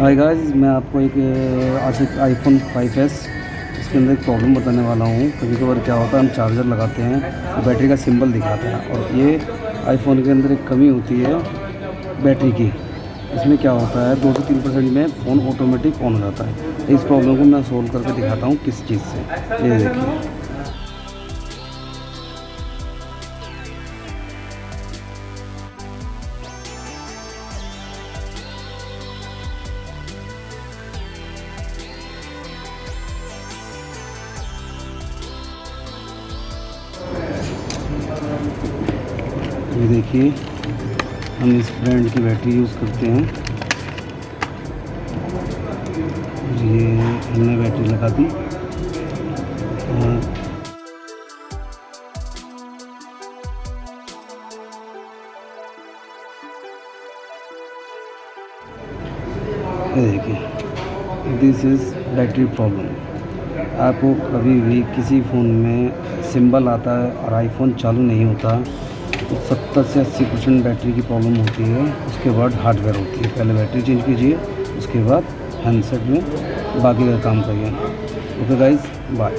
Hi guys, मैं आपको आज एक आईफोन 5s इसके अंदर एक प्रॉब्लम बताने वाला हूँ। कभी कभार क्या होता है, हम चार्जर लगाते हैं तो बैटरी का सिंबल दिखाता है, और ये आईफोन के अंदर एक कमी होती है बैटरी की। इसमें क्या होता है, 2 से 3% में फ़ोन ऑटोमेटिक ऑन हो जाता है। तो इस प्रॉब्लम को मैं सोल्व करके दिखाता हूँ किस चीज़ से। ये देखिए, ये देखिए, हम इस ब्रांड की बैटरी यूज़ करते हैं। ये हमने बैटरी लगा दी और ये देखिए, दिस इज़ बैटरी प्रॉब्लम। आपको कभी भी किसी फ़ोन में सिंबल आता है और आईफोन चालू नहीं होता तो 70 से 80% बैटरी की प्रॉब्लम होती है। उसके बाद हार्डवेयर होती है। पहले बैटरी चेंज कीजिए, उसके बाद हैंडसेट में बाकी का काम करिए। Okay guys, bye.